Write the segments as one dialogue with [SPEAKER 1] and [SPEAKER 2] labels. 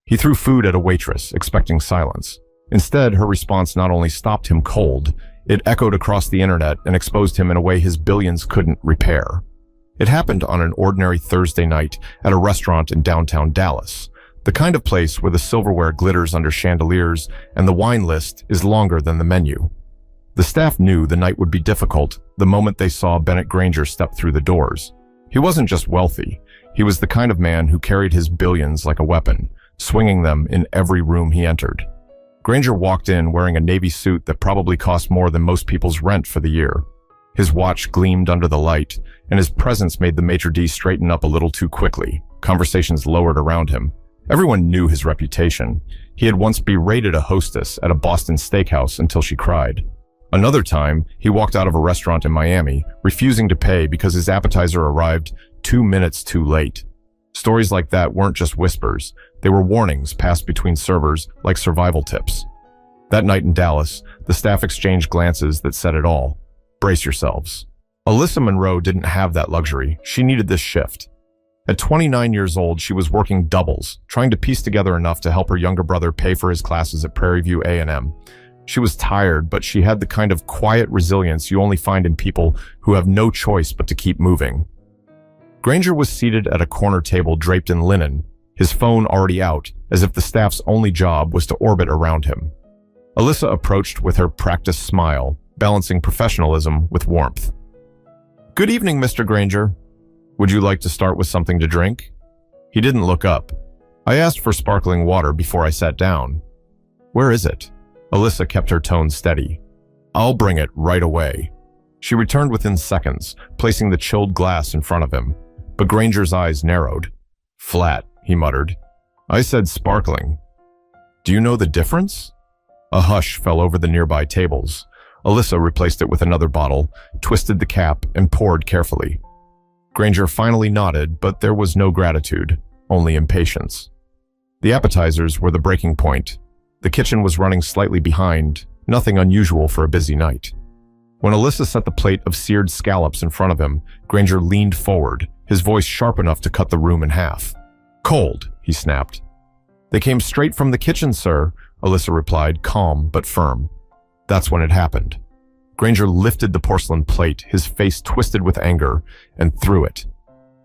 [SPEAKER 1] He threw food at a waitress, expecting silence. Instead, her response not only stopped him cold, it echoed across the internet and exposed him in a way his billions couldn't repair. It happened on an ordinary Thursday night at a restaurant in downtown Dallas, the kind of place where the silverware glitters under chandeliers and the wine list is longer than the menu. The staff knew the night would be difficult the moment they saw Bennett Granger step through the doors. He wasn't just wealthy, he was the kind of man who carried his billions like a weapon, swinging them in every room he entered. Granger walked in wearing a navy suit that probably cost more than most people's rent for the year. His watch gleamed under the light, and his presence made the maitre d' straighten up a little too quickly. Conversations lowered around him. Everyone knew his reputation. He had once berated a hostess at a Boston steakhouse until she cried. Another time, he walked out of a restaurant in Miami, refusing to pay because his appetizer arrived 2 minutes too late. Stories like that weren't just whispers. They were warnings passed between servers like survival tips. That night in Dallas, the staff exchanged glances that said it all. Brace yourselves. Alyssa Monroe didn't have that luxury. She needed this shift. At 29 years old, she was working doubles, trying to piece together enough to help her younger brother pay for his classes at Prairie View A&M. She was tired, but she had the kind of quiet resilience you only find in people who have no choice but to keep moving. Granger was seated at a corner table draped in linen, his phone already out, as if the staff's only job was to orbit around him. Alyssa approached with her practiced smile, balancing professionalism with warmth. "Good evening, Mr. Granger. Would you like to start with something to drink?" He didn't look up. "I asked for sparkling water before I sat down." "Where is it?" Alyssa kept her tone steady. "I'll bring it right away." She returned within seconds, placing the chilled glass in front of him. But Granger's eyes narrowed. "Flat," he muttered. "I said sparkling." "Do you know the difference?" A hush fell over the nearby tables. Alyssa replaced it with another bottle, twisted the cap, and poured carefully. Granger finally nodded, but there was no gratitude, only impatience. The appetizers were the breaking point. The kitchen was running slightly behind, nothing unusual for a busy night. When Alyssa set the plate of seared scallops in front of him, Granger leaned forward, his voice sharp enough to cut the room in half. "Cold," he snapped. "They came straight from the kitchen, sir," Alyssa replied, calm but firm. That's when it happened. Granger lifted the porcelain plate, his face twisted with anger, and threw it.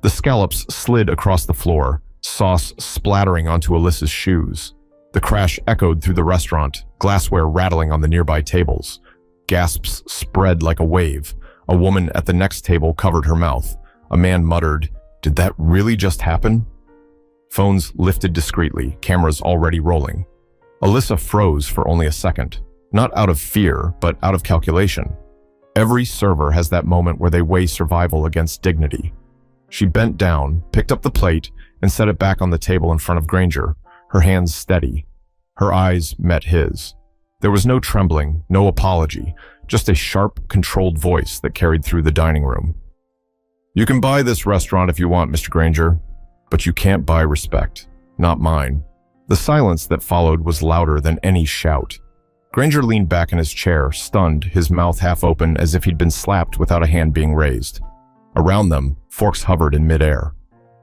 [SPEAKER 1] The scallops slid across the floor, sauce splattering onto Alyssa's shoes. The crash echoed through the restaurant, glassware rattling on the nearby tables. Gasps spread like a wave. A woman at the next table covered her mouth. A man muttered, "Did that really just happen?" Phones lifted discreetly, cameras already rolling. Alyssa froze for only a second, not out of fear, but out of calculation. Every server has that moment where they weigh survival against dignity. She bent down, picked up the plate, and set it back on the table in front of Granger, her hands steady. Her eyes met his. There was no trembling, no apology, just a sharp, controlled voice that carried through the dining room. "You can buy this restaurant if you want, Mr. Granger, but you can't buy respect. Not mine." The silence that followed was louder than any shout. Granger leaned back in his chair, stunned, his mouth half open as if he'd been slapped without a hand being raised. Around them, forks hovered in midair.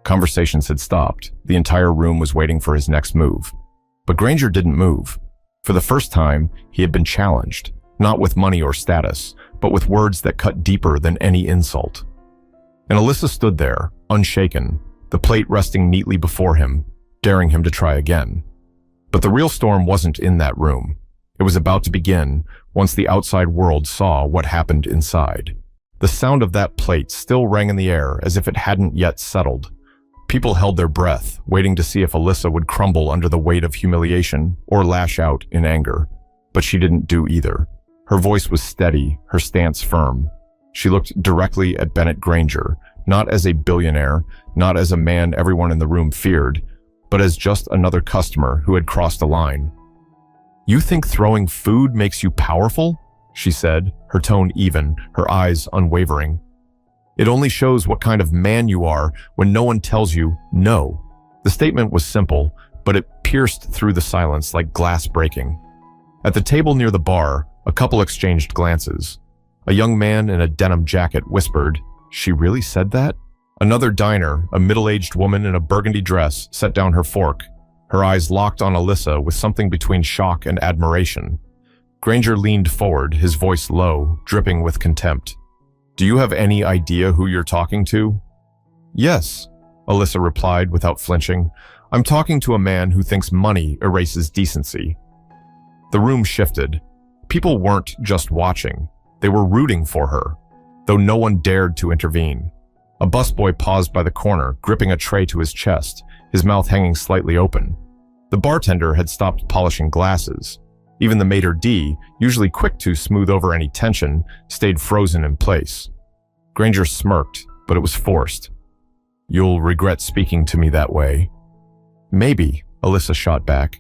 [SPEAKER 1] Conversations had stopped. The entire room was waiting for his next move. But Granger didn't move. For the first time, he had been challenged, not with money or status, but with words that cut deeper than any insult. And Alyssa stood there, unshaken, the plate resting neatly before him, daring him to try again. But the real storm wasn't in that room. It was about to begin once the outside world saw what happened inside. The sound of that plate still rang in the air as if it hadn't yet settled. People held their breath, waiting to see if Alyssa would crumble under the weight of humiliation or lash out in anger. But she didn't do either. Her voice was steady, her stance firm. She looked directly at Bennett Granger, not as a billionaire, not as a man everyone in the room feared, but as just another customer who had crossed a line. "You think throwing food makes you powerful?" she said, her tone even, her eyes unwavering. "It only shows what kind of man you are when no one tells you no." The statement was simple, but it pierced through the silence like glass breaking. At the table near the bar, a couple exchanged glances. A young man in a denim jacket whispered, "She really said that?" Another diner, a middle-aged woman in a burgundy dress, set down her fork. Her eyes locked on Alyssa with something between shock and admiration. Granger leaned forward, his voice low, dripping with contempt. "Do you have any idea who you're talking to?" "Yes," Alyssa replied without flinching. "I'm talking to a man who thinks money erases decency." The room shifted. People weren't just watching. They were rooting for her, though no one dared to intervene. A busboy paused by the corner, gripping a tray to his chest, his mouth hanging slightly open. The bartender had stopped polishing glasses. Even the maitre d', usually quick to smooth over any tension, stayed frozen in place. Granger smirked, but it was forced. "You'll regret speaking to me that way." "Maybe," Alyssa shot back,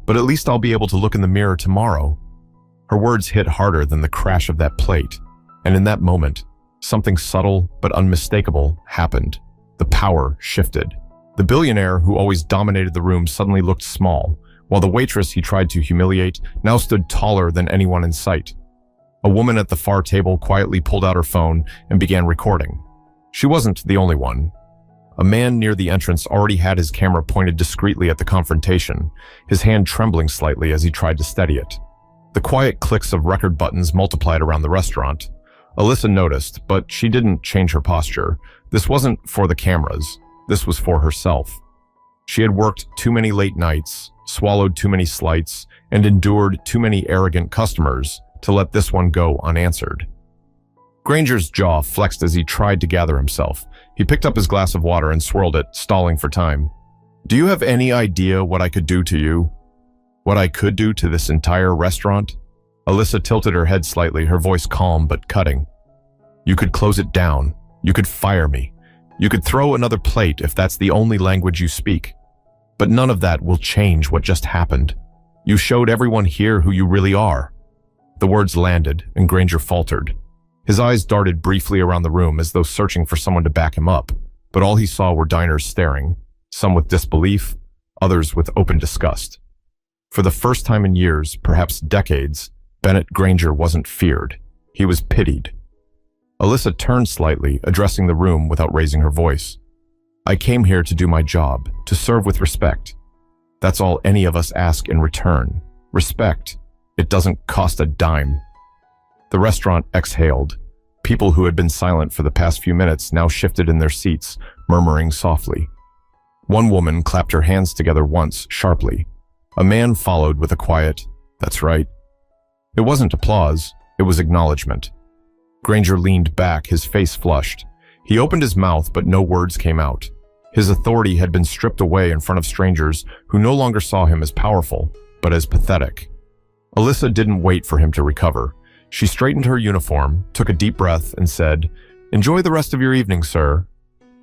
[SPEAKER 1] "but at least I'll be able to look in the mirror tomorrow." Her words hit harder than the crash of that plate, and in that moment, something subtle but unmistakable happened. The power shifted. The billionaire who always dominated the room suddenly looked small, while the waitress he tried to humiliate now stood taller than anyone in sight. A woman at the far table quietly pulled out her phone and began recording. She wasn't the only one. A man near the entrance already had his camera pointed discreetly at the confrontation, his hand trembling slightly as he tried to steady it. The quiet clicks of record buttons multiplied around the restaurant. Alyssa noticed, but she didn't change her posture. This wasn't for the cameras. This was for herself. She had worked too many late nights, swallowed too many slights, and endured too many arrogant customers to let this one go unanswered. Granger's jaw flexed as he tried to gather himself. He picked up his glass of water and swirled it, stalling for time. "Do you have any idea what I could do to you? What I could do to this entire restaurant?" Alyssa tilted her head slightly, her voice calm but cutting. "You could close it down. You could fire me. You could throw another plate if that's the only language you speak. But none of that will change what just happened. You showed everyone here who you really are." The words landed, and Granger faltered. His eyes darted briefly around the room as though searching for someone to back him up, but all he saw were diners staring, some with disbelief, others with open disgust. For the first time in years, perhaps decades, Bennett Granger wasn't feared. He was pitied. Alyssa turned slightly, addressing the room without raising her voice. "I came here to do my job, to serve with respect. That's all any of us ask in return. Respect. It doesn't cost a dime." The restaurant exhaled. People who had been silent for the past few minutes now shifted in their seats, murmuring softly. One woman clapped her hands together once, sharply. A man followed with a quiet, "That's right." It wasn't applause, it was acknowledgement. Granger leaned back, his face flushed. He opened his mouth, but no words came out. His authority had been stripped away in front of strangers who no longer saw him as powerful, but as pathetic. Alyssa didn't wait for him to recover. She straightened her uniform, took a deep breath, and said, "Enjoy the rest of your evening, sir."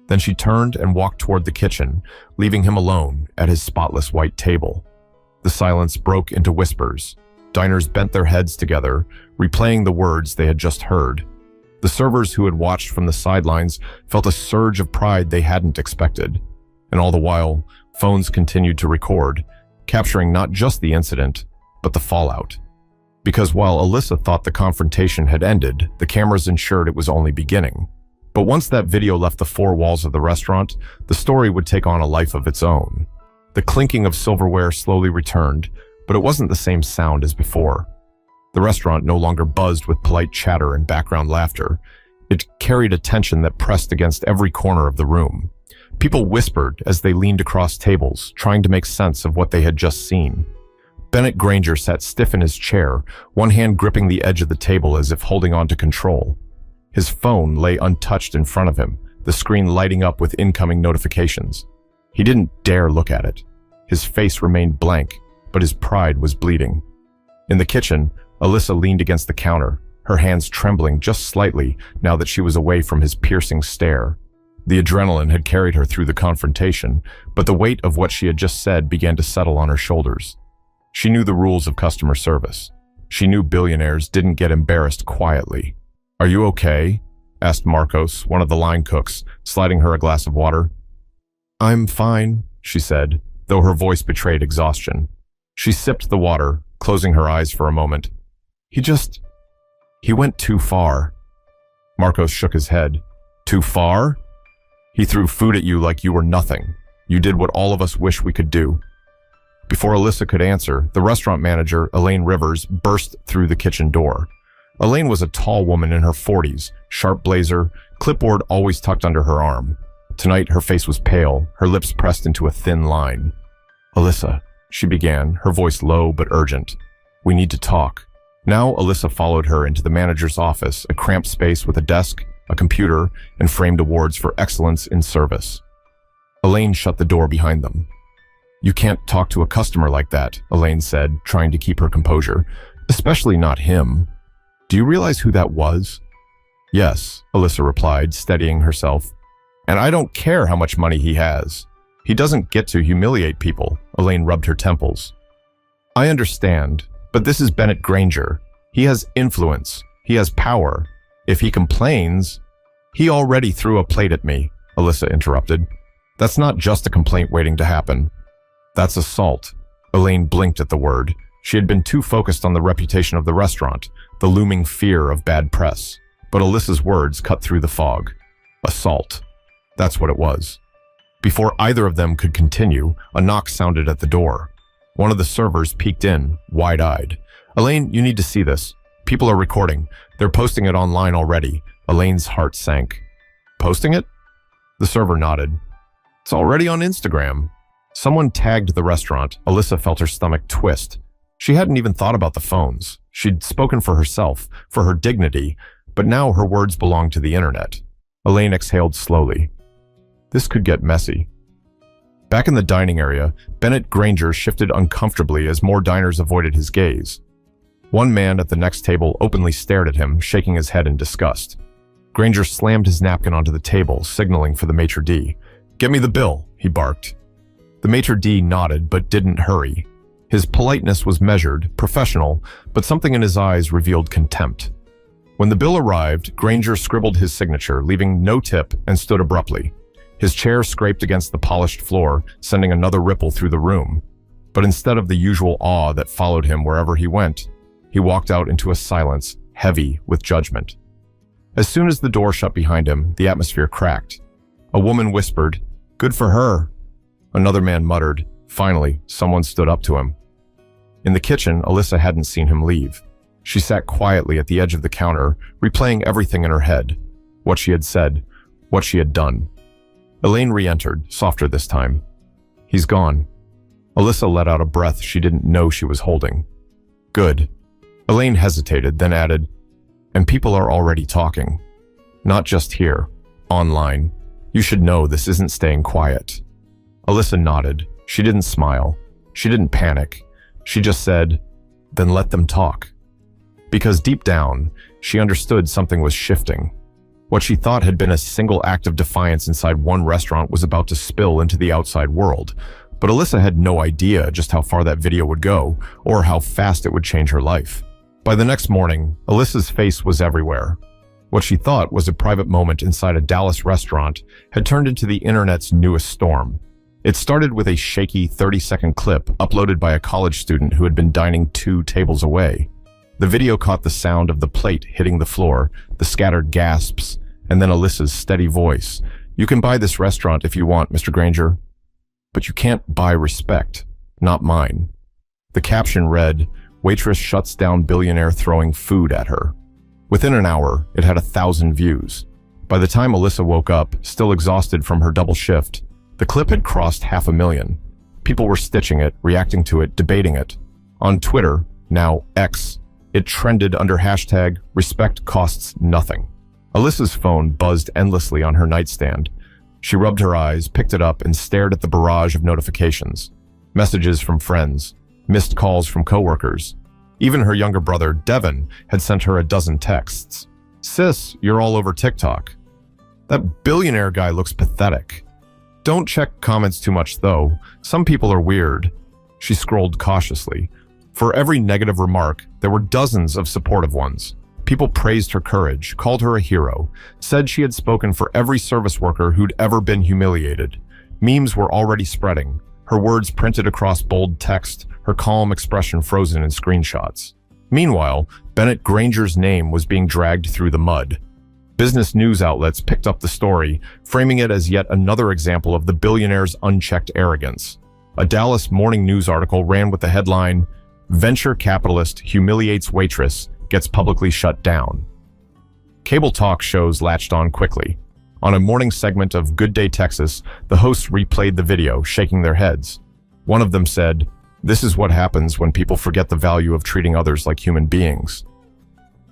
[SPEAKER 1] Then she turned and walked toward the kitchen, leaving him alone at his spotless white table. The silence broke into whispers. Diners bent their heads together, replaying the words they had just heard. The servers who had watched from the sidelines felt a surge of pride they hadn't expected. And all the while, phones continued to record, capturing not just the incident, but the fallout. Because while Alyssa thought the confrontation had ended, the cameras ensured it was only beginning. But once that video left the four walls of the restaurant, the story would take on a life of its own. The clinking of silverware slowly returned, but it wasn't the same sound as before. The restaurant no longer buzzed with polite chatter and background laughter. It carried a tension that pressed against every corner of the room. People whispered as they leaned across tables, trying to make sense of what they had just seen. Bennett Granger sat stiff in his chair, one hand gripping the edge of the table as if holding on to control. His phone lay untouched in front of him, the screen lighting up with incoming notifications. He didn't dare look at it. His face remained blank, but his pride was bleeding. In the kitchen, Alyssa leaned against the counter, her hands trembling just slightly now that she was away from his piercing stare. The adrenaline had carried her through the confrontation, but the weight of what she had just said began to settle on her shoulders. She knew the rules of customer service. She knew billionaires didn't get embarrassed quietly. "Are you okay?" asked Marcos, one of the line cooks, sliding her a glass of water. "I'm fine," she said, though her voice betrayed exhaustion. She sipped the water, closing her eyes for a moment. He went too far." Marcos shook his head. "Too far?" "He threw food at you like you were nothing. You did what all of us wish we could do." Before Alyssa could answer, the restaurant manager, Elaine Rivers, burst through the kitchen door. Elaine was a tall woman in her 40s, sharp blazer, clipboard always tucked under her arm. Tonight, her face was pale, her lips pressed into a thin line. "Alyssa," she began, her voice low but urgent. "We need to talk." Now, Alyssa followed her into the manager's office, a cramped space with a desk, a computer, and framed awards for excellence in service. Elaine shut the door behind them. "You can't talk to a customer like that," Elaine said, trying to keep her composure. "Especially not him. Do you realize who that was?" "Yes," Alyssa replied, steadying herself. "And I don't care how much money he has. He doesn't get to humiliate people." Elaine rubbed her temples. "I understand, but this is Bennett Granger. He has influence. He has power. If he complains..." "He already threw a plate at me," Alyssa interrupted. "That's not just a complaint waiting to happen. That's assault." Elaine blinked at the word. She had been too focused on the reputation of the restaurant, the looming fear of bad press. But Alyssa's words cut through the fog. Assault. That's what it was. Before either of them could continue, a knock sounded at the door. One of the servers peeked in, wide-eyed. "Elaine, you need to see this. People are recording. They're posting it online already." Elaine's heart sank. "Posting it?" The server nodded. "It's already on Instagram." Someone tagged the restaurant. Alyssa felt her stomach twist. She hadn't even thought about the phones. She'd spoken for herself, for her dignity, but now her words belonged to the internet. Elaine exhaled slowly. This could get messy. Back in the dining area, Bennett Granger shifted uncomfortably as more diners avoided his gaze. One man at the next table openly stared at him, shaking his head in disgust. Granger slammed his napkin onto the table, signaling for the maitre d'. "Get me the bill," he barked. The maitre d' nodded but didn't hurry. His politeness was measured, professional, but something in his eyes revealed contempt. When the bill arrived, Granger scribbled his signature, leaving no tip, and stood abruptly. His chair scraped against the polished floor, sending another ripple through the room. But instead of the usual awe that followed him wherever he went, he walked out into a silence, heavy with judgment. As soon as the door shut behind him, the atmosphere cracked. A woman whispered, "Good for her." Another man muttered. Finally, someone stood up to him. In the kitchen, Alyssa hadn't seen him leave. She sat quietly at the edge of the counter, replaying everything in her head. What she had said, what she had done. Elaine re-entered, softer this time. "He's gone." Alyssa let out a breath she didn't know she was holding. "Good." Elaine hesitated, then added, "And people are already talking. Not just here, online. You should know this isn't staying quiet." Alyssa nodded. She didn't smile. She didn't panic. She just said, "Then let them talk." Because deep down, she understood something was shifting. What she thought had been a single act of defiance inside one restaurant was about to spill into the outside world. But Alyssa had no idea just how far that video would go, or how fast it would change her life. By the next morning, Alyssa's face was everywhere. What she thought was a private moment inside a Dallas restaurant had turned into the internet's newest storm. It started with a shaky 30-second clip uploaded by a college student who had been dining 2 tables away. The video caught the sound of the plate hitting the floor, the scattered gasps, and then Alyssa's steady voice. "You can buy this restaurant if you want, Mr. Granger. But you can't buy respect. Not mine." The caption read, "Waitress shuts down billionaire throwing food at her." Within an hour, it had 1,000 views. By the time Alyssa woke up, still exhausted from her double shift, the clip had crossed 500,000. People were stitching it, reacting to it, debating it. On Twitter, now X, it trended under hashtag "Respect costs nothing." Alyssa's phone buzzed endlessly on her nightstand. She rubbed her eyes, picked it up, and stared at the barrage of notifications. Messages from friends, missed calls from coworkers. Even her younger brother, Devin, had sent her a dozen texts. "Sis, you're all over TikTok. That billionaire guy looks pathetic. Don't check comments too much, though. Some people are weird." She scrolled cautiously. For every negative remark, there were dozens of supportive ones. People praised her courage, called her a hero, said she had spoken for every service worker who'd ever been humiliated. Memes were already spreading, her words printed across bold text, her calm expression frozen in screenshots. Meanwhile, Bennett Granger's name was being dragged through the mud. Business news outlets picked up the story, framing it as yet another example of the billionaire's unchecked arrogance. A Dallas Morning News article ran with the headline, "Venture Capitalist Humiliates Waitress, Gets Publicly Shut Down." Cable talk shows latched on quickly. On a morning segment of Good Day Texas, the hosts replayed the video, shaking their heads. One of them said, "This is what happens when people forget the value of treating others like human beings."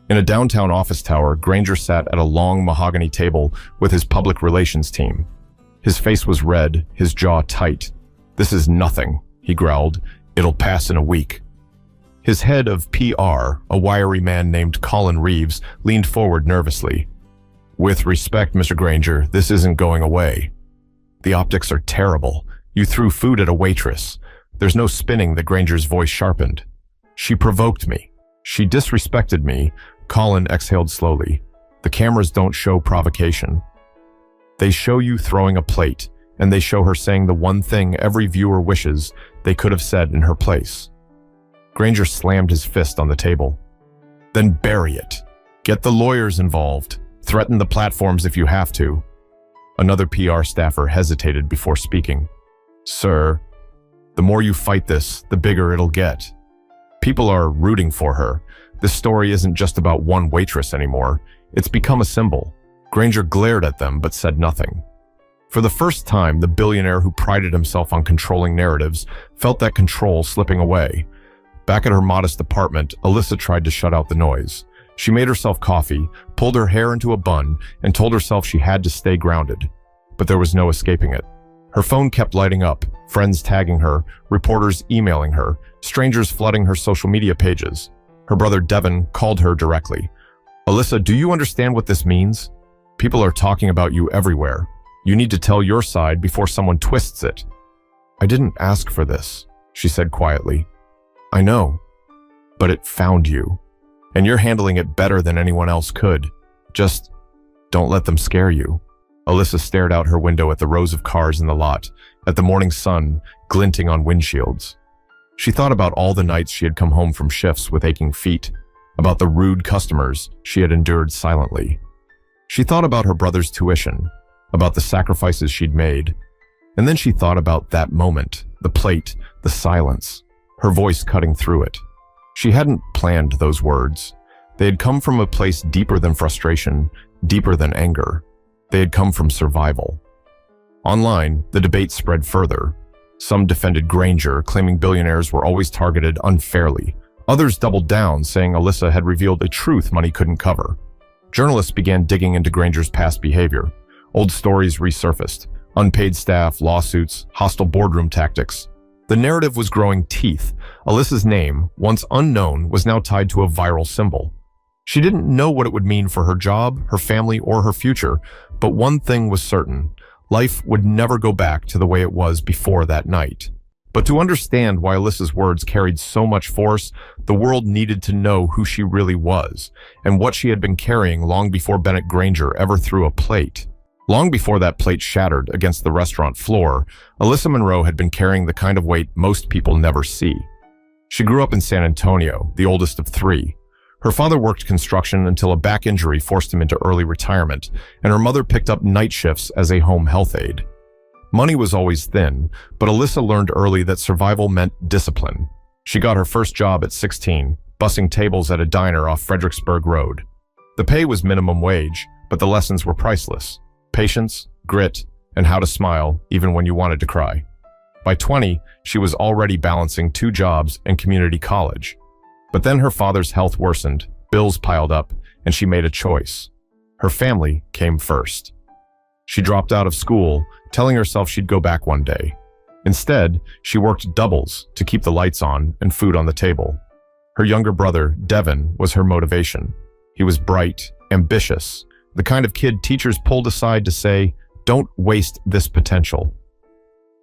[SPEAKER 1] In a downtown office tower, Granger sat at a long mahogany table with his public relations team. His face was red, his jaw tight. "This is nothing," he growled. "It'll pass in a week." His head of PR, a wiry man named Colin Reeves, leaned forward nervously. "With respect, Mr. Granger, this isn't going away. The optics are terrible. You threw food at a waitress." There's no spinning that Granger's voice sharpened. "She provoked me. She disrespected me." Colin exhaled slowly. "The cameras don't show provocation. They show you throwing a plate, and they show her saying the one thing every viewer wishes they could have said in her place." Granger slammed his fist on the table. "Then bury it. Get the lawyers involved. Threaten the platforms if you have to." Another PR staffer hesitated before speaking. "Sir, the more you fight this, the bigger it'll get. People are rooting for her. This story isn't just about one waitress anymore. It's become a symbol." Granger glared at them but said nothing. For the first time, the billionaire who prided himself on controlling narratives felt that control slipping away. Back at her modest apartment, Alyssa tried to shut out the noise. She made herself coffee, pulled her hair into a bun, and told herself she had to stay grounded. But there was no escaping it. Her phone kept lighting up, friends tagging her, reporters emailing her, strangers flooding her social media pages. Her brother Devin called her directly. "Alyssa, do you understand what this means? People are talking about you everywhere. You need to tell your side before someone twists it." "I didn't ask for this," she said quietly. "I know, but it found you. And you're handling it better than anyone else could. Just don't let them scare you." Alyssa stared out her window at the rows of cars in the lot, at the morning sun glinting on windshields. She thought about all the nights she had come home from shifts with aching feet, about the rude customers she had endured silently. She thought about her brother's tuition, about the sacrifices she'd made, and then she thought about that moment, the plate, the silence, her voice cutting through it. She hadn't planned those words. They had come from a place deeper than frustration, deeper than anger. They had come from survival. Online, the debate spread further. Some defended Granger, claiming billionaires were always targeted unfairly. Others doubled down, saying Alyssa had revealed a truth money couldn't cover. Journalists began digging into Granger's past behavior. Old stories resurfaced. Unpaid staff, lawsuits, hostile boardroom tactics. The narrative was growing teeth. Alyssa's name, once unknown, was now tied to a viral symbol. She didn't know what it would mean for her job, her family, or her future, but one thing was certain. Life would never go back to the way it was before that night. But to understand why Alyssa's words carried so much force, the world needed to know who she really was, and what she had been carrying long before Bennett Granger ever threw a plate. Long before that plate shattered against the restaurant floor, Alyssa Monroe had been carrying the kind of weight most people never see. She grew up in San Antonio, the oldest of three. Her father worked construction until a back injury forced him into early retirement, and her mother picked up night shifts as a home health aide. Money was always thin, but Alyssa learned early that survival meant discipline. She got her first job at 16, bussing tables at a diner off Fredericksburg Road. The pay was minimum wage, but the lessons were priceless. Patience, grit, and how to smile even when you wanted to cry. By 20, she was already balancing 2 jobs and community college. But then her father's health worsened, bills piled up, and she made a choice. Her family came first. She dropped out of school, telling herself she'd go back one day. Instead, she worked doubles to keep the lights on and food on the table. Her younger brother, Devin, was her motivation. He was bright, ambitious, the kind of kid teachers pulled aside to say, "Don't waste this potential."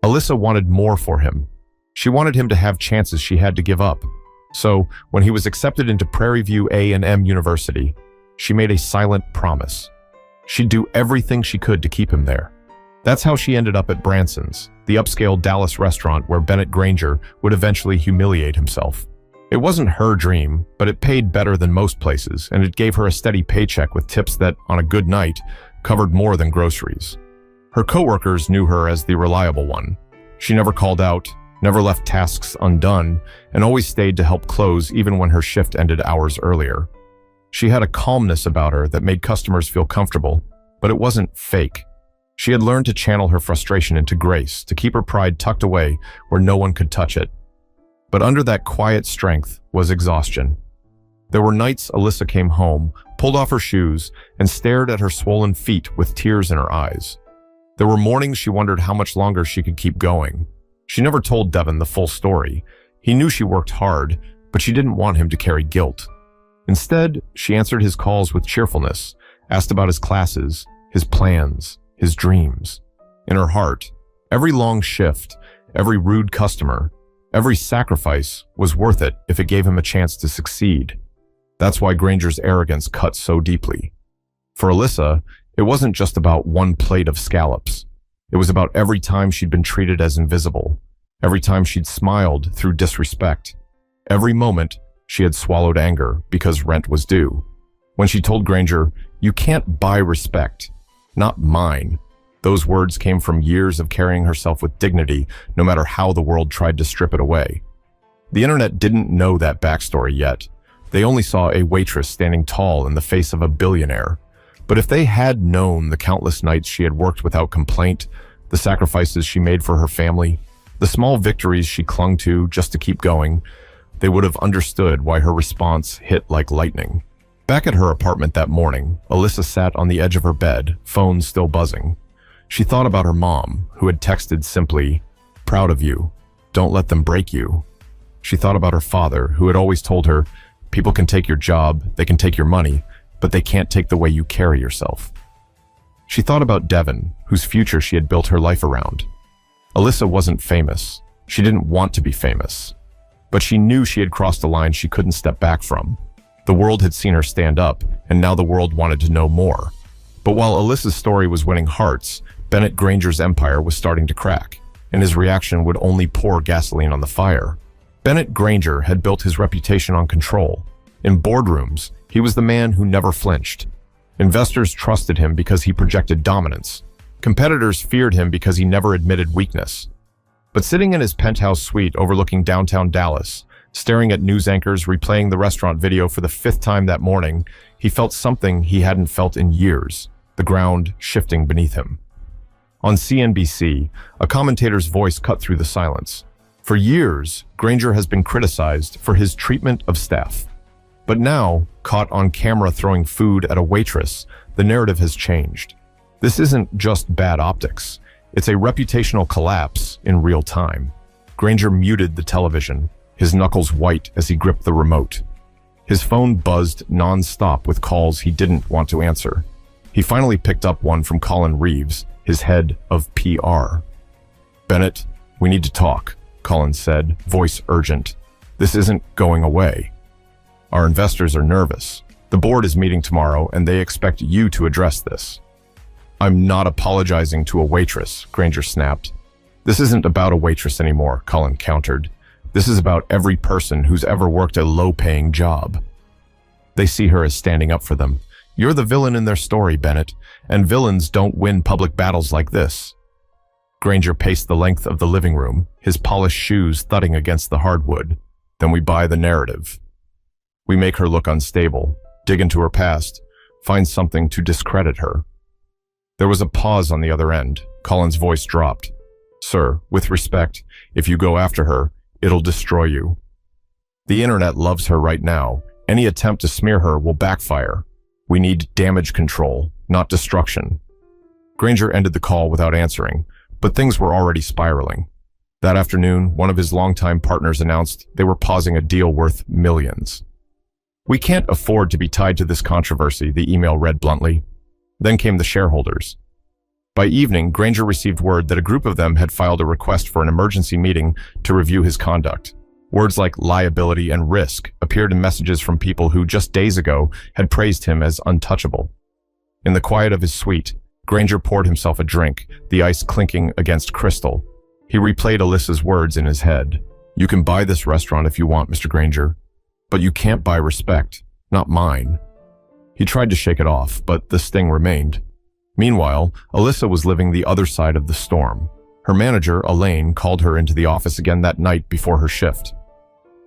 [SPEAKER 1] Alyssa wanted more for him. She wanted him to have chances she had to give up. So, when he was accepted into Prairie View A&M University, she made a silent promise. She'd do everything she could to keep him there. That's how she ended up at Branson's, the upscale Dallas restaurant where Bennett Granger would eventually humiliate himself. It wasn't her dream, but it paid better than most places, and it gave her a steady paycheck with tips that, on a good night, covered more than groceries. Her coworkers knew her as the reliable one. She never called out, never left tasks undone, and always stayed to help close even when her shift ended hours earlier. She had a calmness about her that made customers feel comfortable, but it wasn't fake. She had learned to channel her frustration into grace, to keep her pride tucked away where no one could touch it. But under that quiet strength was exhaustion. There were nights Alyssa came home, pulled off her shoes, and stared at her swollen feet with tears in her eyes. There were mornings she wondered how much longer she could keep going. She never told Devin the full story. He knew she worked hard, but she didn't want him to carry guilt. Instead, she answered his calls with cheerfulness, asked about his classes, his plans, his dreams. In her heart, every long shift, every rude customer, every sacrifice was worth it if it gave him a chance to succeed. That's why Granger's arrogance cut so deeply. For Alyssa, it wasn't just about one plate of scallops. It was about every time she'd been treated as invisible, every time she'd smiled through disrespect, every moment she had swallowed anger because rent was due. When she told Granger, "You can't buy respect, not mine," those words came from years of carrying herself with dignity, no matter how the world tried to strip it away. The internet didn't know that backstory yet. They only saw a waitress standing tall in the face of a billionaire. But if they had known the countless nights she had worked without complaint, the sacrifices she made for her family, the small victories she clung to just to keep going, they would have understood why her response hit like lightning. Back at her apartment that morning, Alyssa sat on the edge of her bed, phone still buzzing. She thought about her mom, who had texted simply, "Proud of you. Don't let them break you." She thought about her father, who had always told her, "People can take your job, they can take your money, but they can't take the way you carry yourself." She thought about Devin, whose future she had built her life around. Alyssa wasn't famous. She didn't want to be famous. But she knew she had crossed a line she couldn't step back from. The world had seen her stand up, and now the world wanted to know more. But while Alyssa's story was winning hearts, Bennett Granger's empire was starting to crack, and his reaction would only pour gasoline on the fire. Bennett Granger had built his reputation on control. In boardrooms, he was the man who never flinched. Investors trusted him because he projected dominance. Competitors feared him because he never admitted weakness. But sitting in his penthouse suite overlooking downtown Dallas, staring at news anchors replaying the restaurant video for the 5th time that morning, he felt something he hadn't felt in years, the ground shifting beneath him. On CNBC, a commentator's voice cut through the silence. For years, Granger has been criticized for his treatment of staff. But now, caught on camera throwing food at a waitress, the narrative has changed. This isn't just bad optics. It's a reputational collapse in real time. Granger muted the television, his knuckles white as he gripped the remote. His phone buzzed non-stop with calls he didn't want to answer. He finally picked up one from Colin Reeves, his head of PR. "Bennett, we need to talk," Colin said, voice urgent. "This isn't going away. Our investors are nervous. The board is meeting tomorrow, and they expect you to address this." "I'm not apologizing to a waitress," Granger snapped. "This isn't about a waitress anymore," Colin countered. "This is about every person who's ever worked a low-paying job. They see her as standing up for them. You're the villain in their story, Bennett, and villains don't win public battles like this." Granger paced the length of the living room, his polished shoes thudding against the hardwood. "Then we buy the narrative. We make her look unstable, dig into her past, find something to discredit her." There was a pause on the other end. Colin's voice dropped. "Sir, with respect, if you go after her, it'll destroy you. The internet loves her right now. Any attempt to smear her will backfire. We need damage control, not destruction." Granger ended the call without answering, but things were already spiraling. That afternoon, one of his longtime partners announced they were pausing a deal worth millions. "We can't afford to be tied to this controversy," the email read bluntly. Then came the shareholders. By evening, Granger received word that a group of them had filed a request for an emergency meeting to review his conduct. Words like liability and risk appeared in messages from people who just days ago had praised him as untouchable. In the quiet of his suite, Granger poured himself a drink, the ice clinking against crystal. He replayed Alyssa's words in his head. "You can buy this restaurant if you want, Mr. Granger, but you can't buy respect, not mine." He tried to shake it off, but the sting remained. Meanwhile, Alyssa was living the other side of the storm. Her manager, Elaine, called her into the office again that night before her shift.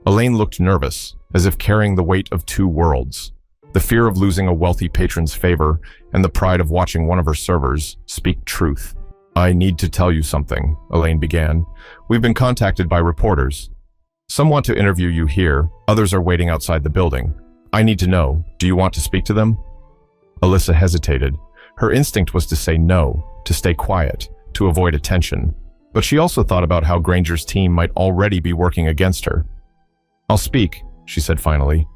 [SPEAKER 1] Elaine looked nervous, as if carrying the weight of two worlds: the fear of losing a wealthy patron's favor and the pride of watching one of her servers speak truth. "I need to tell you something," Elaine began. "We've been contacted by reporters. Some want to interview you here, others are waiting outside the building. I need to know, do you want to speak to them?" Alyssa hesitated. Her instinct was to say no, to stay quiet, to avoid attention. But she also thought about how Granger's team might already be working against her. "I'll speak," she said finally,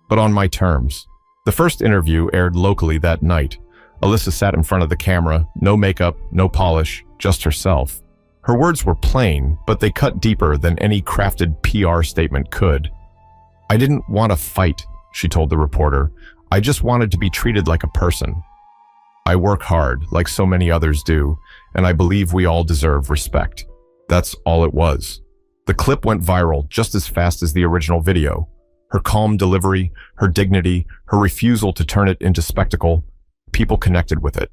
[SPEAKER 1] "but on my terms." The first interview aired locally that night. Alyssa sat in front of the camera, no makeup, no polish, just herself. Her words were plain, but they cut deeper than any crafted PR statement could. "I didn't want to fight," she told the reporter. "I just wanted to be treated like a person. I work hard, like so many others do, and I believe we all deserve respect." That's all it was. The clip went viral just as fast as the original video. Her calm delivery, her dignity, her refusal to turn it into spectacle. People connected with it.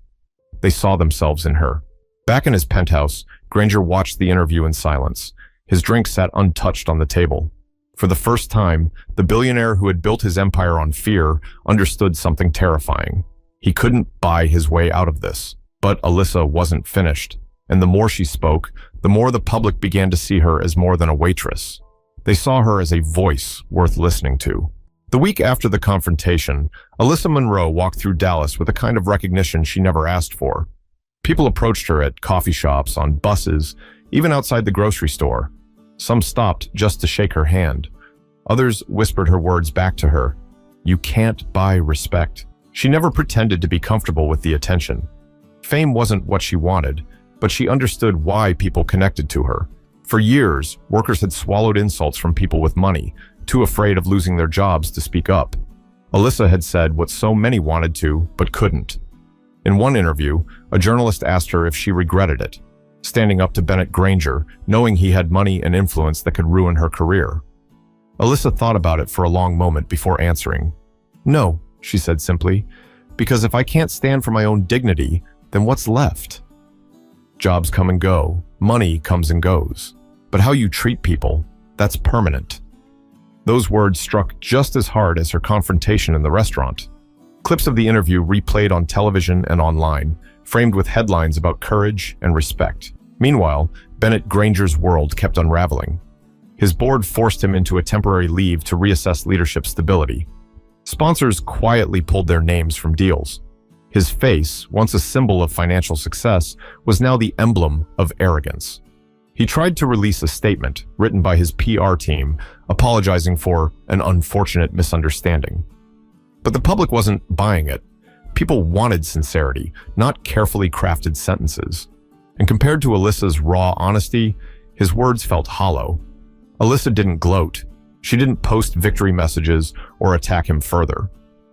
[SPEAKER 1] They saw themselves in her. Back in his penthouse, Granger watched the interview in silence. His drink sat untouched on the table. For the first time, the billionaire who had built his empire on fear understood something terrifying. He couldn't buy his way out of this. But Alyssa wasn't finished, and the more she spoke, the more the public began to see her as more than a waitress. They saw her as a voice worth listening to. The week after the confrontation, Alyssa Monroe walked through Dallas with a kind of recognition she never asked for. People approached her at coffee shops, on buses, even outside the grocery store. Some stopped just to shake her hand. Others whispered her words back to her. "You can't buy respect." She never pretended to be comfortable with the attention. Fame wasn't what she wanted, but she understood why people connected to her. For years, workers had swallowed insults from people with money, too afraid of losing their jobs to speak up. Alyssa had said what so many wanted to, but couldn't. In one interview, a journalist asked her if she regretted it, standing up to Bennett Granger, knowing he had money and influence that could ruin her career. Alyssa thought about it for a long moment before answering. "No," she said simply, "because if I can't stand for my own dignity, then what's left? Jobs come and go, money comes and goes, but how you treat people, that's permanent." Those words struck just as hard as her confrontation in the restaurant. Clips of the interview replayed on television and online, framed with headlines about courage and respect. Meanwhile, Bennett Granger's world kept unraveling. His board forced him into a temporary leave to reassess leadership stability. Sponsors quietly pulled their names from deals. His face, once a symbol of financial success, was now the emblem of arrogance. He tried to release a statement, written by his PR team, apologizing for an unfortunate misunderstanding. But the public wasn't buying it. People wanted sincerity, not carefully crafted sentences. And compared to Alyssa's raw honesty, his words felt hollow. Alyssa didn't gloat. She didn't post victory messages or attack him further.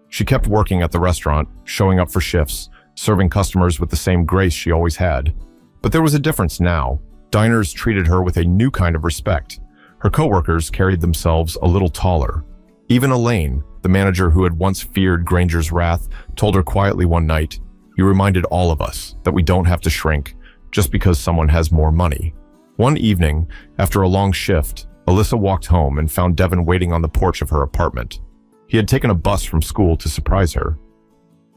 [SPEAKER 1] She kept working at the restaurant, showing up for shifts, serving customers with the same grace she always had. But there was a difference now. Diners treated her with a new kind of respect. Her coworkers carried themselves a little taller. Even Elaine, the manager who had once feared Granger's wrath, told her quietly one night, "You reminded all of us that we don't have to shrink just because someone has more money." One evening, after a long shift, Alyssa walked home and found Devin waiting on the porch of her apartment. He had taken a bus from school to surprise her.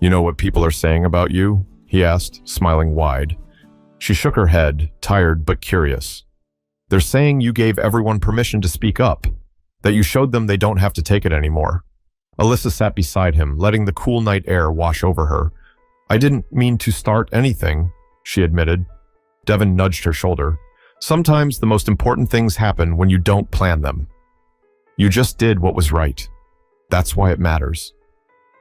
[SPEAKER 1] "You know what people are saying about you?" he asked, smiling wide. She shook her head, tired but curious. "They're saying you gave everyone permission to speak up, that you showed them they don't have to take it anymore." Alyssa sat beside him, letting the cool night air wash over her. "I didn't mean to start anything," she admitted. Devin nudged her shoulder. "Sometimes the most important things happen when you don't plan them. You just did what was right. That's why it matters."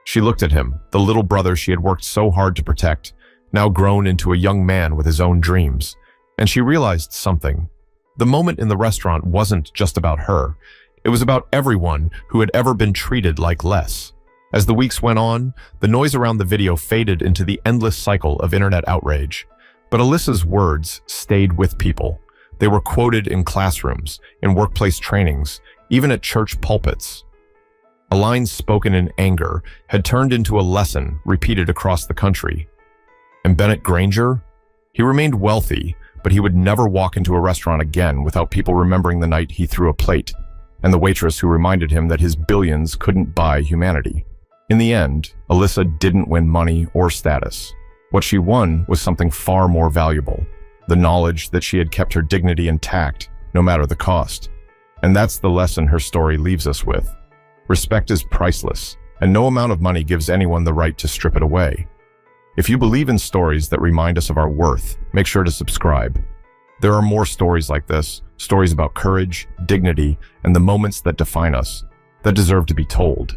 [SPEAKER 1] She looked at him, the little brother she had worked so hard to protect, now grown into a young man with his own dreams, and she realized something. The moment in the restaurant wasn't just about her. It was about everyone who had ever been treated like less. As the weeks went on, the noise around the video faded into the endless cycle of internet outrage. But Alyssa's words stayed with people. They were quoted in classrooms, in workplace trainings, even at church pulpits. A line spoken in anger had turned into a lesson repeated across the country. And Bennett Granger? He remained wealthy, but he would never walk into a restaurant again without people remembering the night he threw a plate, and the waitress who reminded him that his billions couldn't buy humanity. In the end, Alyssa didn't win money or status. What she won was something far more valuable, the knowledge that she had kept her dignity intact, no matter the cost. And that's the lesson her story leaves us with. Respect is priceless, and no amount of money gives anyone the right to strip it away. If you believe in stories that remind us of our worth, make sure to subscribe. There are more stories like this, stories about courage, dignity, and the moments that define us, that deserve to be told.